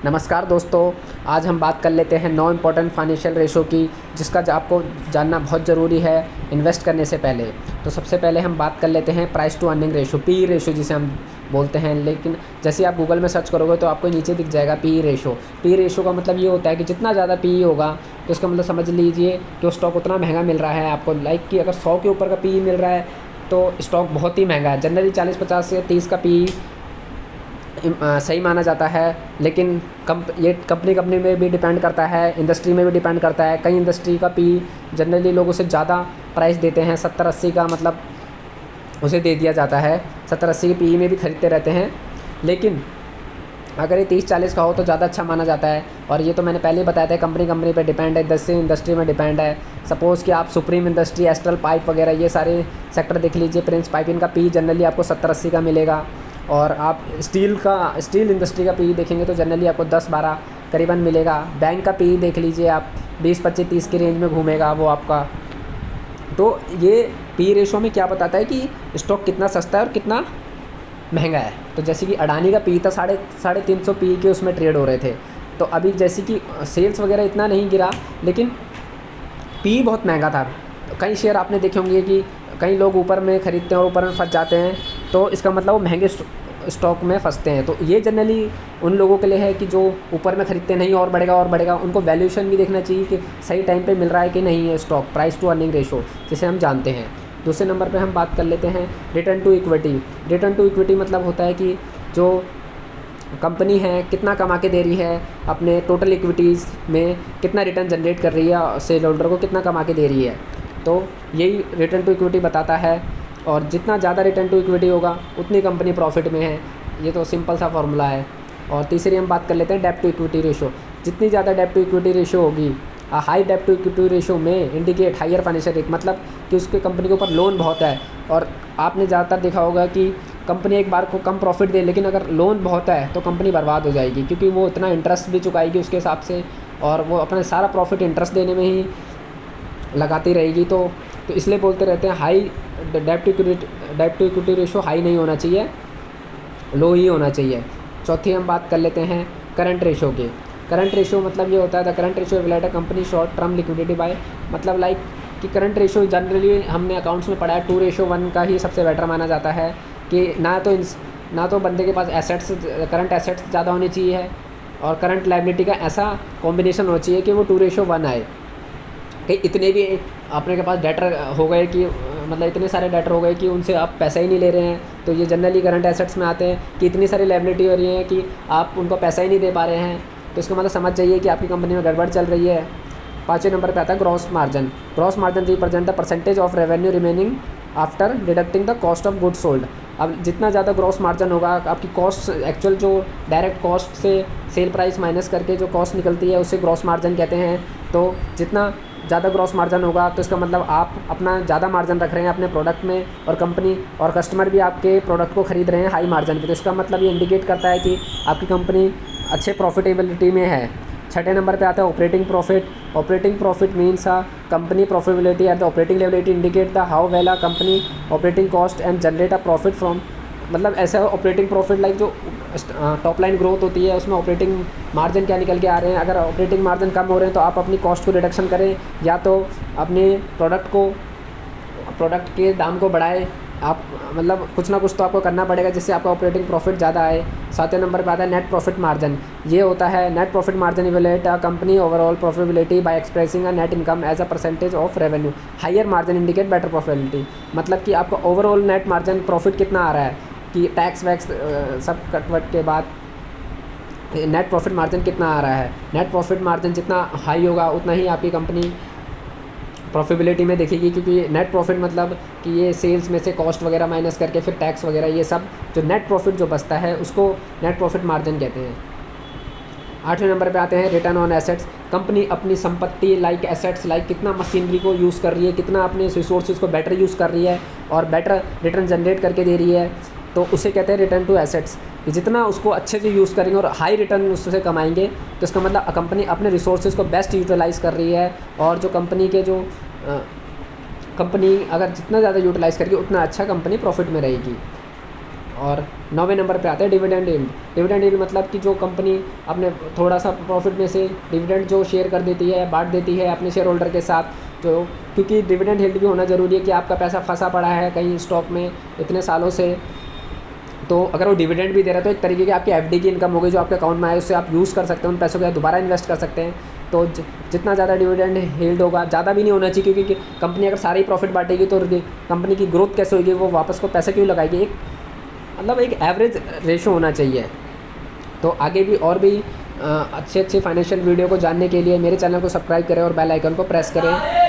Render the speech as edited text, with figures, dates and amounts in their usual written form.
नमस्कार दोस्तों, आज हम बात कर लेते हैं 9 इम्पॉर्टेंट फाइनेंशियल रेशो की, जिसका आपको जानना बहुत ज़रूरी है इन्वेस्ट करने से पहले। तो सबसे पहले हम बात कर लेते हैं price to earning ratio, P ratio जिसे हम बोलते हैं। लेकिन जैसे आप गूगल में सर्च करोगे तो आपको नीचे दिख जाएगा पी रेशो। पी रेशो का मतलब ये होता है कि जितना ज़्यादा पी होगा तो इसका मतलब समझ लीजिए कि वो स्टॉक उतना महंगा मिल रहा है आपको। लाइक कि अगर 100 के ऊपर का पी मिल रहा है तो स्टॉक बहुत ही महंगा है। जनरली 40-50 से 30 का पी सही माना जाता है, लेकिन ये कंपनी में भी डिपेंड करता है, इंडस्ट्री में भी डिपेंड करता है। कई इंडस्ट्री का पी जनरली लोग उसे ज़्यादा प्राइस देते हैं, 70-80 का मतलब उसे दे दिया जाता है। 70-80 के पी में भी खरीदते रहते हैं, लेकिन अगर ये 30-40 का हो तो ज़्यादा अच्छा माना जाता है। और ये तो मैंने पहले ही बताया था, कंपनी पे डिपेंड है, इंडस्ट्री में डिपेंड है। सपोज़ कि आप सुप्रीम इंडस्ट्री, एस्ट्रल पाइप वगैरह ये सारे सेक्टर देख लीजिए। प्रिंस पाइपिंग का पी जनरली आपको 70-80 का मिलेगा। और आप स्टील इंडस्ट्री का पी देखेंगे तो जनरली आपको 10-12 करीबन मिलेगा। बैंक का पी देख लीजिए आप, 20-25-30 की रेंज में घूमेगा वो आपका। तो ये पी रेशो में क्या बताता है कि स्टॉक कितना सस्ता है और कितना महंगा है। तो जैसे कि अडानी का पी था 350 पी के उसमें ट्रेड हो रहे थे। तो अभी जैसे कि सेल्स वगैरह इतना नहीं गिरा, लेकिन पी बहुत महंगा था। तो कई शेयर आपने देखे होंगे कि कई लोग ऊपर में ख़रीदते हैं और ऊपर में फंस जाते हैं, तो इसका मतलब वो महंगे स्टॉक में फंसते हैं। तो ये जनरली उन लोगों के लिए है कि जो ऊपर में ख़रीदते नहीं और बढ़ेगा। उनको वैल्यूएशन भी देखना चाहिए कि सही टाइम पे मिल रहा है कि नहीं है stock, price to earning ratio जिसे हम जानते हैं। दूसरे नंबर पे हम बात कर लेते हैं return to equity. Return to equity मतलब होता है कि जो कंपनी है कितना कमा के दे रही है, अपने टोटल इक्विटीज़ में कितना रिटर्न जनरेट कर रही है, शेयर होल्डर को कितना कमा के दे रही है। तो यही रिटर्न टू इक्विटी बताता है। और जितना ज़्यादा रिटर्न टू इक्विटी होगा उतनी कंपनी प्रॉफिट में है। ये तो सिंपल सा फार्मूला है। और तीसरी हम बात कर लेते हैं डेब्ट टू इक्विटी रेशो। जितनी ज़्यादा डेब्ट टू इक्विटी रेशो होगी, हाई डेब्ट टू इक्विटी रेशो में इंडिकेट हायर फाइनेंशियल रिस्क, मतलब कि उसके कंपनी के ऊपर लोन बहुत है। और आपने ज़्यादातर देखा होगा कि कंपनी एक बार को कम प्रॉफिट दे, लेकिन अगर लोन बहुत है तो कंपनी बर्बाद हो जाएगी, क्योंकि वो इतना इंटरेस्ट भी चुकाएगी उसके हिसाब से, और वो अपना सारा प्रॉफिट इंटरेस्ट देने में ही लगाती रहेगी। तो इसलिए बोलते रहते हैं हाई डेब्ट टू इक्विटी रेशो हाई नहीं होना चाहिए, लो ही होना चाहिए। चौथी हम बात कर लेते हैं करंट रेशो के। करंट रेशो मतलब ये होता है the current ratio related company short term liquidity by, मतलब लाइक कि करंट रेशो जनरली हमने अकाउंट्स में पढ़ा है 2:1 का ही सबसे बेटर माना जाता है। कि ना तो बंदे के पास करंट एसेट्स ज़्यादा होनी चाहिए और करंट लायबिलिटी का ऐसा कॉम्बिनेशन होना चाहिए कि वो 2:1 आए। कि इतने भी अपने के पास डेटर हो गए कि मतलब इतने सारे डेटर हो गए कि उनसे आप पैसा ही नहीं ले रहे हैं, तो ये जनरली करंट एसेट्स में आते हैं। कि इतनी सारी लायबिलिटी हो रही है कि आप उनको पैसा ही नहीं दे पा रहे हैं, तो इसका मतलब समझ जाइए कि आपकी कंपनी में गड़बड़ चल रही है। 5वें नंबर पे आता है gross margin. Gross margin represent the percentage of revenue remaining after deducting the cost of goods sold. अब जितना ज़्यादा ग्रॉस मार्जिन होगा, आपकी कॉस्ट एक्चुअल जो डायरेक्ट कॉस्ट से सेल प्राइस माइनस करके जो कॉस्ट निकलती है उसे ग्रॉस मार्जिन कहते हैं। तो जितना ज़्यादा ग्रॉस मार्जिन होगा तो इसका मतलब आप अपना ज़्यादा मार्जिन रख रहे हैं अपने प्रोडक्ट में, और कंपनी और कस्टमर भी आपके प्रोडक्ट को ख़रीद रहे हैं हाई मार्जिन पे। तो इसका मतलब ये इंडिकेट करता है कि आपकी कंपनी अच्छे प्रॉफिटेबिलिटी में है। 6ठे नंबर पे आता है operating profit. Operating profit means company profitability at the operating level. It indicate the how well a company operating cost and generate a profit from, मतलब ऐसा ऑपरेटिंग प्रॉफिट लाइक जो top line growth होती है उसमें operating margin क्या निकल के आ रहे हैं। अगर ऑपरेटिंग मार्जिन कम हो रहे हैं तो आप अपनी कॉस्ट को रिडक्शन करें, या तो अपने प्रोडक्ट के दाम को बढ़ाएं। आप मतलब कुछ ना कुछ तो आपको करना पड़ेगा जिससे आपका ऑपरेटिंग प्रॉफिट ज़्यादा आए। 7वें नंबर पे आता है नेट प्रॉफिट मार्जिन। ये होता है net profit margin evaluate a company overall profitability by expressing a net income as a percentage of revenue. Higher margin indicate better profitability, मतलब कि आपका ओवरऑल नेट मार्जिन प्रॉफिट कितना आ रहा है, कि टैक्स वैक्स सब कटवट के बाद नेट प्रॉफिट मार्जिन कितना आ रहा है। नेट प्रॉफिट मार्जिन जितना हाई होगा उतना ही आपकी कंपनी प्रॉफिटेबिलिटी में देखेगी, क्योंकि नेट प्रॉफिट मतलब कि ये सेल्स में से कॉस्ट वगैरह माइनस करके फिर टैक्स वगैरह ये सब जो नेट प्रॉफिट जो बचता है उसको नेट प्रॉफिट मार्जिन कहते हैं। 8वें नंबर पे आते हैं रिटर्न ऑन एसेट्स। कंपनी अपनी संपत्ति लाइक एसेट्स लाइक कितना मशीनरी को यूज़ कर रही है, कितना अपने रिसोर्सेज को बेटर यूज़ कर रही है और बेटर रिटर्न जनरेट करके दे रही है, तो उसे कहते हैं रिटर्न टू एसेट्स। जितना उसको अच्छे से यूज़ करेंगे और हाई रिटर्न उससे कमाएंगे तो इसका मतलब कंपनी अपने रिसोर्सेज को बेस्ट यूटिलाइज़ कर रही है। और जो कंपनी के जो कंपनी अगर जितना ज़्यादा यूटिलाइज़ करेगी उतना अच्छा कंपनी प्रॉफिट में रहेगी। और 9वें नंबर पे आता है डिविडेंड यील्ड। डिविडेंड यील्ड मतलब कि जो कंपनी अपने थोड़ा सा प्रॉफिट में से डिविडेंड जो शेयर कर देती है, बांट देती है अपने शेयर होल्डर के साथ, जो क्योंकि डिविडेंड यील्ड भी होना ज़रूरी है कि आपका पैसा फंसा पड़ा है कहीं स्टॉक में इतने सालों से, तो अगर वो डिविडेंड भी दे रहा है तो एक तरीके की आपकी एफडी की इनकम होगी जो आपके अकाउंट में आए, उससे आप यूज़ कर सकते हैं, उन पैसों को दोबारा इन्वेस्ट कर सकते हैं। तो जितना ज़्यादा डिविडेंड यील्ड होगा, ज़्यादा भी नहीं होना चाहिए, क्योंकि कंपनी अगर सारी प्रॉफिट बांटेगी तो कंपनी की ग्रोथ कैसे होगी, वो वापस को पैसे क्यों लगाएगी। एक मतलब एक एवरेज रेशो होना चाहिए। तो आगे भी और भी अच्छे फाइनेंशियल वीडियो को जानने के लिए मेरे चैनल को सब्सक्राइब करें और बेल आइकन को प्रेस करें।